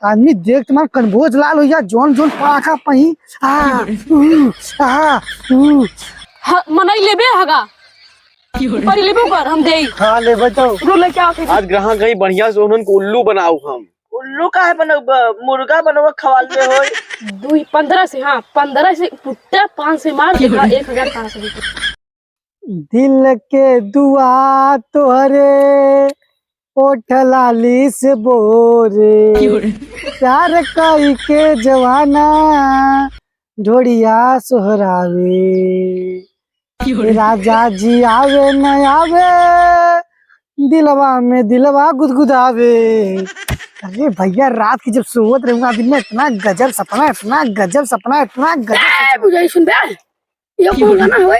आदमी देख तुम्हार कनभोज लाल हो या जोन जोन पाखा पही मनई लेबे हगा पर लेबे पर हम देई हां ले बताओ रो ले क्या होते आज ग्राहक गई बढ़िया से उन्होंने को उल्लू बनाऊ हम उल्लू का है मुर्गा बनवा खवाल में हो 15 से। हाँ 15 से पुट्टा 5 से मार देगा 1000 कहां से दिल के दुआ तोहरे ओठ लाली से बोरे प्यार कई के जवाना ढोड़िया सोहरावे राजा जी आवे न आवे दिलवा में दिलवा गुदगुदावे। अरे भैया रात की जब सोवत रहूंगा दिन में इतना गजब सपना इतना गजब सपना इतना गजब बुझाई सुन बे ये कौन गाना है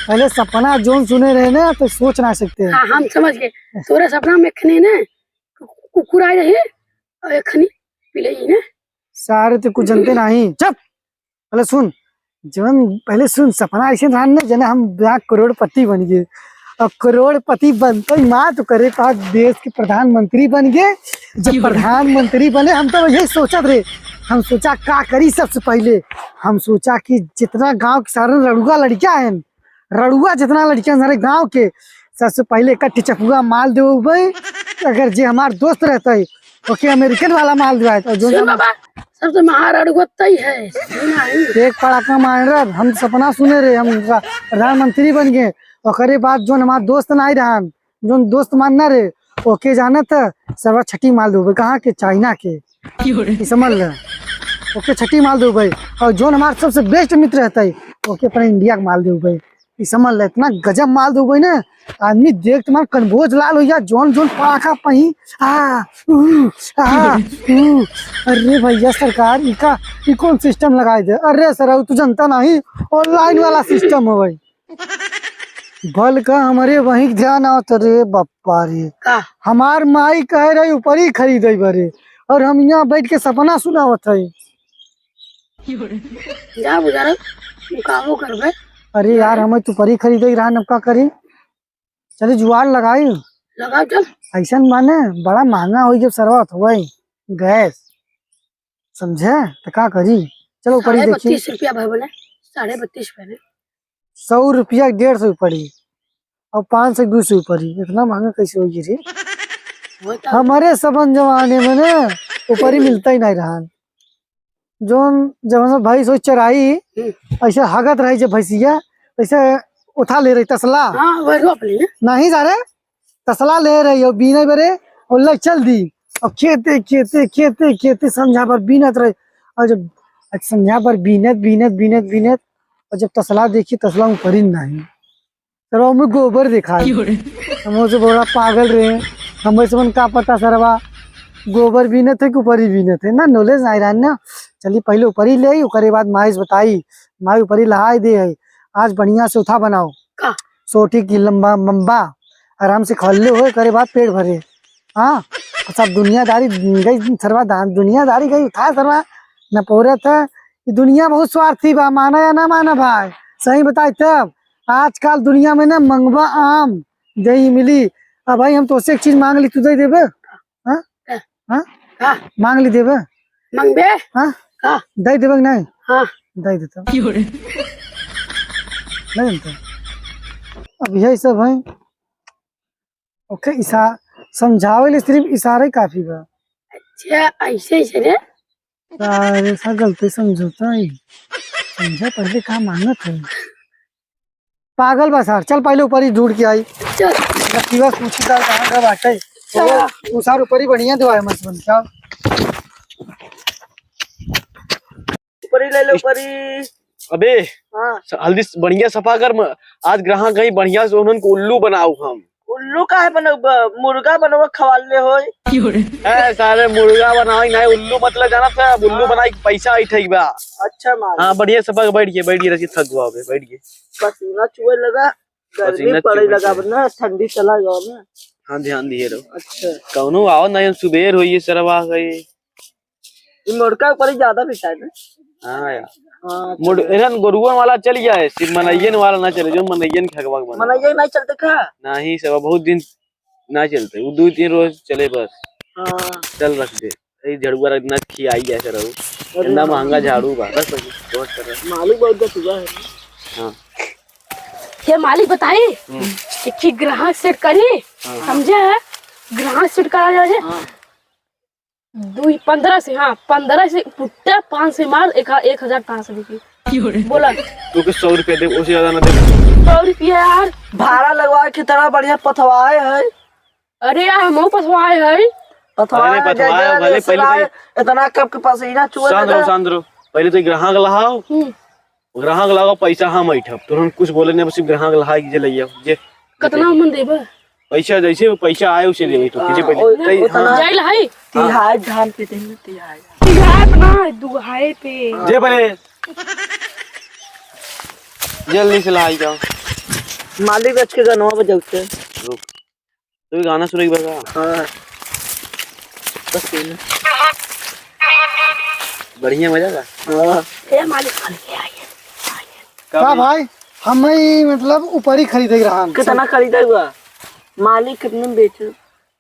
पहले सपना जोन सुने रहे ना तो सोच ना सकते। हाँ हम समझ गए तोरे सपना में खने ने कुकुर आए रहे और खनी पिले ही ने सारे तो कुछ जानते नहीं। चुप पहले सुन जवन पहले सुन सपना ऐसे रहा ना जना हम करोड़पति बन गए और करोड़पति बनते ही माँ तो करे पास देश के प्रधानमंत्री बन गए। जब प्रधानमंत्री बने हम तो यही सोचत रहे हम सोचा का करी सबसे पहले हम सोचा कि जितना गांव के सारे लड़ुआ लड़कियां हैं रड़ुआ जितना लड़कियां सारे गांव के सबसे पहले इकट्ठी चपुआ माल दे भाई अगर जे हमार दोस्त रहता है ओके अमेरिकन वाला माल दिया तो जो सबसे महाराड़ुआ ही है एक पड़ाका मार हम सपना सुने रहे हम प्रधानमंत्री बन गए और बाद जो हमारे दोस्त ना रहा जो दोस्त मानना रहे ओके जाना था सब छठी माल दो कहाँ के चाइना के समझ ल ओके छठी माल दो भाई और जो हमारे सबसे बेस्ट मित्र रहता है ओके अपने इंडिया का माल दो भाई समझ ल इतना गजब माल दो भाई ना आदमी देख तुम्हारा कनभोज लाल हो या जोन जोन पाखा पही अरे भैया सरकार इका कौन सिस्टम लगाए दे। अरे सर तू जनता नहीं ऑनलाइन वाला सिस्टम है भाई भल का हमारे वही ध्यान आवत रे बप्पा रे हमार माई कह रही ऊपर ही खरीदे बरे और हम यहाँ बैठ के सपना सुनावत है जा बुझारा कामो करबे। अरे यार हमें तू परी खरीदे रहा नबका करी चले जुआर लगाई लगा चल ऐसा माने बड़ा महंगा हो जब सरवत हो गैस समझे तो क्या करी चलो परी देखिए 32 रुपया भाई बोले 32.5 पहले 100 रुपया 150 पड़ी और 500 200 पड़ी इतना महंगा कैसे होगी रे हमारे सबन जमाने में ना ऊपर ही मिलता ही नहीं रहा जोन जब भाई सो चराई ऐसे हगत रही जब भैंसिया ऐसे उठा ले रही तसला नहीं जा रहे तसला ले रही और बीने बरे और लग चल दी और खेते खेते खेते खेते समझा पर बीनत रहे और जब समझा पर बीनत बीनत बीनत बीनत और जब तसला देखी तसला ऊपर ही नहीं सर हमें गोबर दिखाई हम से बड़ा पागल रहे हमें से का पता सरवा गोबर बीने थे कि ऊपर ही बीने थे ना नॉलेज नहीं रहा ना चलिए पहले ऊपर ही ले उसके बाद माइस बताई माई ऊपर ही लहाई दे है आज बढ़िया से उठा बनाओ सोटी की लंबा मम्बा आराम से खल्ले हो करे बाद पेट भरे। हाँ सब दुनियादारी गई सरवा दुनियादारी गई उठा सरवा न पोरे था दुनिया बहुत स्वार्थी बा माना या ना माना भाई सही बताए तब आजकल दुनिया में ना मंगवा आम दही मिली अब भाई हम तो एक चीज मांग ली तू दे देबे मांग ली देबे मांगबे हाँ दे देबे नहीं हाँ दे देता नहीं तो अब यही सब है ओके इशारा समझावे ले सिर्फ इशारा ही काफी बा। अच्छा ऐसे ही रे सारे सा गलती समझौता है समझा पहले कहाँ मांगत है पागल बा सर चल पहले ऊपर ही ढूंढ के आई चल लकीवा पूछी का कहाँ का बाटे वो सार ऊपर ही बढ़िया दवाई मत बन क्या ऊपर ही ले लो ऊपर ही अबे हाँ हल्दी बढ़िया सफा कर आज ग्राहक गई बढ़िया से उन्होंने को उल्लू बनाऊ हम उल्लू का है मुर्गा बनवा खवाल में हो सारे मुर्गा बनाई नहीं उल्लू मतलब जाना था उल्लू बनाई पैसा आई ठई बा। अच्छा मार हाँ बढ़िया सफा बैठ गए रखी थक गवा बैठ गए पसीना चुए लगा गर्मी पड़े लगा ना ठंडी चला जाओ ना। हाँ ध्यान दिए रहो। अच्छा कौनो आओ नहीं सुबेर हुई सरवा गई ये मुर्गा ऊपर ही ज्यादा बिता है ना। हाँ यार गोरुआ वाला चल गया है सिर्फ मनैयन वाला ना चले जो मनैयन मनैयन नहीं चलते का नहीं सब बहुत दिन ना चलते वो 2-3 रोज चले बस। हाँ चल रख दे ये झाड़ू वाला इतना खियाई जैसे रहू इतना महंगा झाड़ू बा बस बहुत कर रहा मालिक बहुत सुबह है हां ये मालिक बताए कि ग्राहक सेट करी समझे है ग्राहक सेट करा जाए 15 से 15 से पुट्टा 5 से मार 1500 रुपये बोला तू कुछ 100 रुपए दे उससे ज्यादा ना दे 100 रुपया यार भाड़ा लगवा के तरह बढ़िया पथवाए है अरे यार हम पसवाए है पहले पथवाए भले पहले इतना कब के पास ही ना चुआ सांद्रो पहले तो ग्राहक लगाओ ग्राहक लगाओ पैसा हम ऐठब तुरंत कुछ बोले नहीं बस ग्राहक लगा के लइया जे कितना मन देबे पैसा जैसे पैसा आए उसे देबे तो किसी पहले जाइल है तिहाई धान पे देंगे तिहाई तिहाई अपना दुहाई पे जे पहले जल्दी से लाई जाओ मालिक बच के 9 बजे उठते रुक तो गाना सुन एक बार हां बस ये बढ़िया मजा का हां ए मालिक के आइए का भाई हम ही मतलब ऊपर ही खरीदे रहा कितना खरीदा हुआ मालिक कितने में बेचे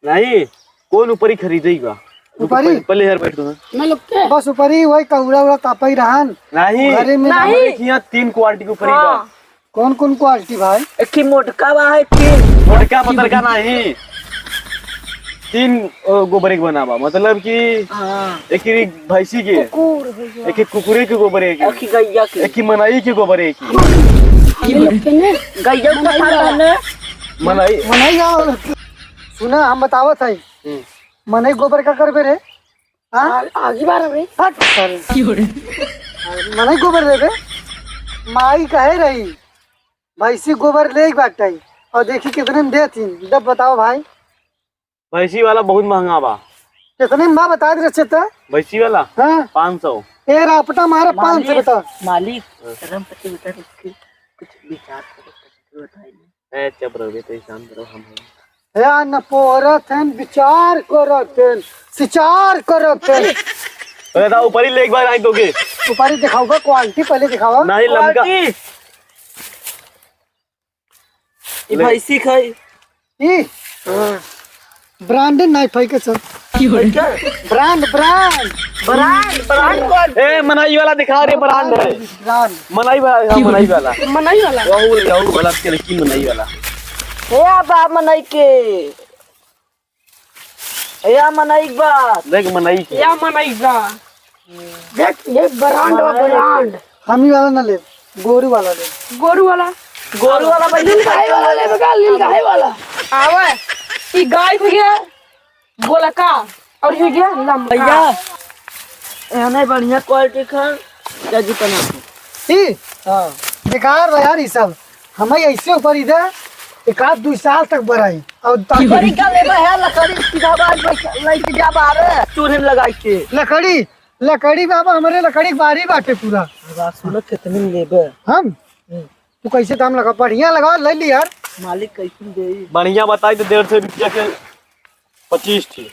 नहीं कौन ऊपर ही खरीदेगा ऊपर ही पहले यार बैठ दो मैं लोग के बस ऊपर ही वही कौड़ा उड़ा तापा ही रहा नहीं घरे में नहीं यहाँ 3 क्वालिटी के ऊपर ही बा कौन कौन क्वालिटी भाई एक की मोटका बा है तीन मोटका पत्थर का नहीं 3 गोबर एक बनावा मतलब कि हां एक ही भैंसी के कुकुर भैया एक ही कुकुरे के गोबर एक एक की गैया के एक ही मनाई के गोबर एक ये लोग के ने गैया को पता है मनाई मनई आओ सुना हम बतावत है मनई गोबर का करबे रे हां आगे बार रे मनई गोबर देबे माई कहे रही भैंसी गोबर ले बाटे और देखी कितने में देती जब बताओ भाई भैंसी वाला बहुत महंगा बा कितने में बा बता दे रहे तो भैंसी वाला हाँ 500 ए रापटा मारे 500 बता मालिक शर्म पति बता इसके कुछ विचार करो बताइए ए चुप रहो तो शांत रहो हम या न पोरत हैं विचार करत हैं सिचार करत हैं पहले तो ऊपर ही ले एक बार आई दोगे ऊपर ही दिखाओगे क्वालिटी पहले दिखाओ नहीं लमका ये भैंसी खाई ई ब्रांडेड नाइफ है के सब ब्रांड ब्रांड ब्रांड ब्रांड कौन ए मनाई वाला दिखा रे ब्रांड है ब्रांड मनाई वाला मनाई वाला मनाई वाला वो वाला के की मनाई वाला या बा मनई के या मनई बा देख मनाई के या मनाई बा देख ये ब्रांड हम ही वाला ना ले गोरू वाला ले गोरू वाला भैंसी गाय वाला ले बगा लील गाय वाला आवे ई गाय हो गया बोला का और हो गया लंबा भैया ये नहीं बढ़िया क्वालिटी का क्या जी पना ई हां बेकार बा यार ये सब हमें ऐसे ऊपर इधर एक आध 2 साल तक बढ़ाई और लकड़ी का लेबा है लकड़ी सीधा बात लेके जा बाहर चूल्हे में लगाई के लकड़ी लकड़ी बाबा हमारे लकड़ी बारी बाटे पूरा बात सुनो कितने में लेबे हम तू कैसे दाम लगा बढ़िया लगा ले ली यार मालिक कैसे दे बढ़िया बताई तो 150 रुपया के 25 थी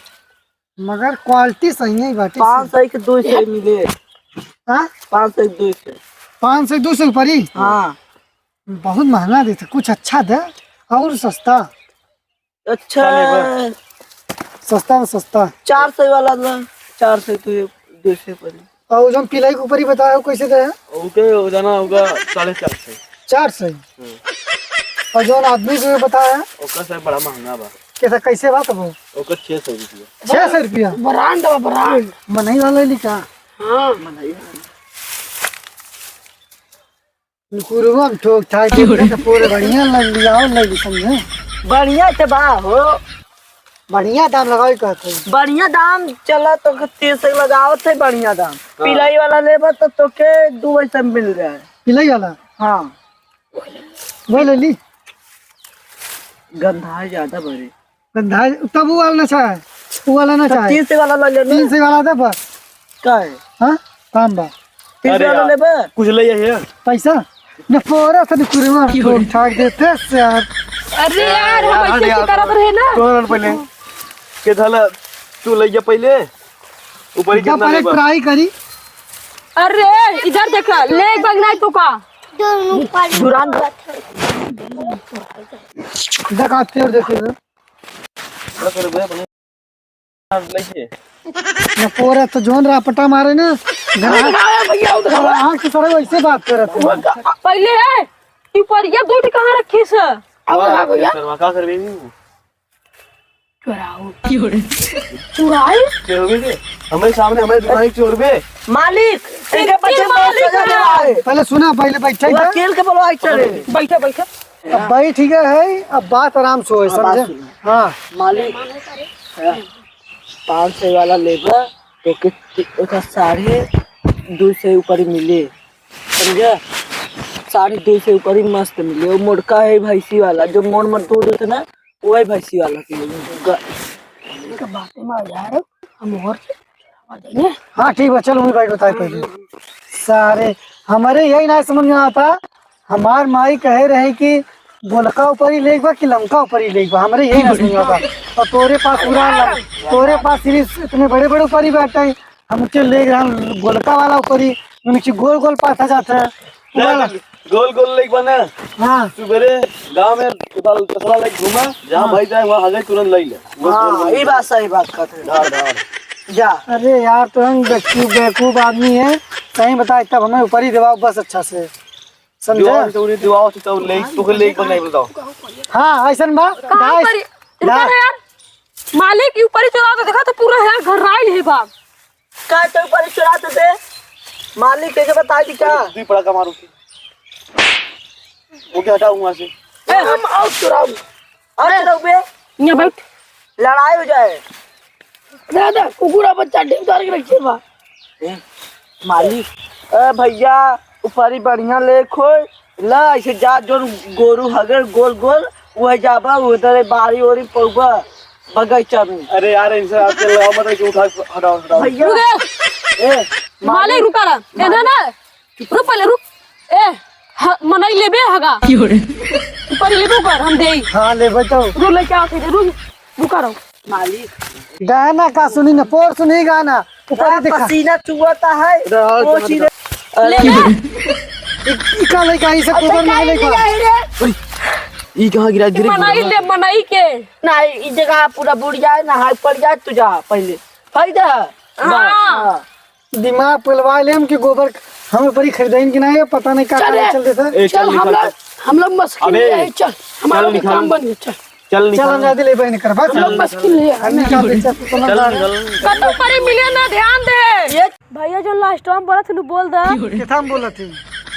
मगर क्वालिटी सही है बाटे 500 के 200 मिले हां 500 के 200 500 से 200 ऊपर ही हाँ बहुत महंगा देते कुछ अच्छा दे और सस्ता अच्छा सस्ता में सस्ता 400 वाला ला 400 तो 200 पर और जो पिलाई के ऊपर ही बताया कैसे दे ओके हो जाना होगा 450 400 और जो आदमी को बताया ओका से बड़ा महंगा बा कैसा कैसे बात वो ओका 600 रुपया 600 रुपया ब्रांड मनई वाला लिखा हां कुरुआ ठोक ठाक के तो पूरे बढ़िया लग लिया और लग समझे बढ़िया तो बा हो बढ़िया दाम लगाओ कहते हैं बढ़िया दाम चला तो 30 लगावत है बढ़िया दाम पिलाई वाला लेबा तो तोके 2 पैसा में मिल जाए पिलाई वाला हाँ वो ले ली गंधा ज्यादा भरे गंधा तब वो वाला ना चाहे वो वाला ना चाहे 30 वाला ले ले 300 वाला दे बस का है हाँ काम बा 30 वाला लेबे कुछ ले जाइए पैसा न पोरा से कुरुआ ठोक ठाक देते से यार अरे यार हम ऐसे करत रहे ना कौन पहले के धला तू ले जा पहले ऊपर ही क्या कितना पहले लेबा ट्राई करी अरे इधर देख ले बगना तो का दुरान दिखाते और देखे बड़ा कर बे लइके न पोरा तो जोन रापटा मारे ना भैया आँख से सड़े वैसे बात करत है। पहले है तू परिया दूध कहाँ रखी से भैया करवा का करबे चुराई के होबे के हमारे सामने हमारे दुकान के चोर बे मालिक इनके बच्चे बहुत सजा दे रहा है पहले सुना पहले बैठे वकील के बोलवा चले बैठा बैठा अब भाई ठीक है अब बात आराम से हो समझे। हाँ मालिक 500 वाला लेबर तो के 250 ऊपर ही मिले समझे 250 ऊपर ही मस्त मिले। वो मोड़का है भैंसी वाला जो मोड़ मत तोड़ देते ना वही भैंसी वाला के बातें में आ जा रहे हम और देंगे। हाँ ठीक है चलो मुझे भाई बताए पहले सारे हमारे यही ना समझ में आता। हमार माई कहे रहे कि गोलका ऊपर ही लेगा कि लमका ऊपर ही लेगा हमारे यही ना समझ में आता। और तोरे पास सिर्फ इतने बड़े बड़े ऊपर ही बैठा है हम उसके ले गए गोलका वाला ऊपर ही नीचे गोल गोल पाथा जाता है। गोल गोल लेक बना हाँ सुबेरे गांव में उताल कसरा लेक घूमा जहां भाई जाए वहां आगे तुरंत लई ले हाँ ये बात सही बात कहते धार धार हैं जा अरे यार तो हम बेवकूफ आदमी है सही बता तब हमें ऊपर ही दबाओ बस अच्छा से समझे। दुआ तो उन्हें दुआ तो लेक तो लेक बनाई बताओ। हाँ ऐसा बा कहाँ पर यार मालिक के ऊपर ही चुरा तो देखा तो पूरा है घर राइल है बाप का तो ऊपर चढ़ाते थे मालिक कैसे बता दी क्या तू पड़ा का मारू वो क्या हटाऊं वहां से हम आउट चुराओ अरे रउबे यहाँ बैठ लड़ाई हो जाए दादा कुकुरा बच्चा ढेर उतार के रखिए बा मालिक भैया ऊपर ही बढ़िया ले खोल ला ऐसे जा जो गोरू हगर गोल गोल वह जाबा उधर बारी ओरी पौबा बगीचा में। अरे यार इनसे आपके लगाओ मत कि उठा हटाओ हटाओ भैया ए मालिक रुका रहा ए ना रुक पहले रुक ए मनई लेबे हगा ऊपर लेबे ऊपर हम दे हाँ ले बताओ रुक ले क्या थे रुक रुका रहो मालिक गाना का सुनी ना पोर सुनी गाना ऊपर ही दिखा पसीना चुआता है वो चीज़ ले इका लेका इसे कोबर में लेका ई कहां गिरा गिरे मनई ले मनई के नहीं इस जगह पूरा बुड़ जाए ना हाथ पड़ जाए तू जा पहले फायदा हाँ। दिमाग पिलवा ले हम कि गोबर हम ऊपर ही खरीदेंगे कि नहीं पता नहीं क्या चले। चलते सर। ए चल हम लोग मस्किन अबे, है चल हमारा भी काम बन गया चल चल चल निकल हम ज्यादा ले भाई नहीं कर हम लोग मस्किन ले हमने क्या बेचा तो समझ चल आ निकल कतो परे मिले ना ध्यान दे ये भैया जो लास्ट में बोला थी बोल दे कितना हम बोला थी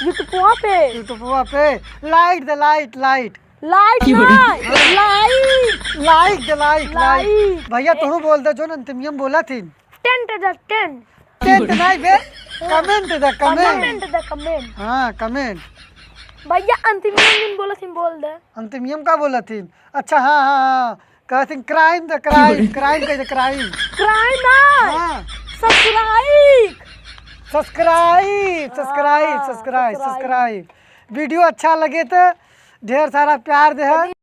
यूट्यूब पे यूट्यूब पे light the light light light light like the light light भैया तू बोल दे जो अंतिम बोला थी 10 to the 10 टेंट नहीं बे comment the comment to the comment हाँ कमेंट भैया अंतिम दिन बोला थी बोल दे अंतिम का बोला थी। अच्छा हाँ हाँ हाँ कहते क्राइम द क्राइम क्राइम कहते क्राइम क्राइम ना हाँ subscribe subscribe subscribe subscribe subscribe video अच्छा लगे तो ढेर सारा प्यार दे।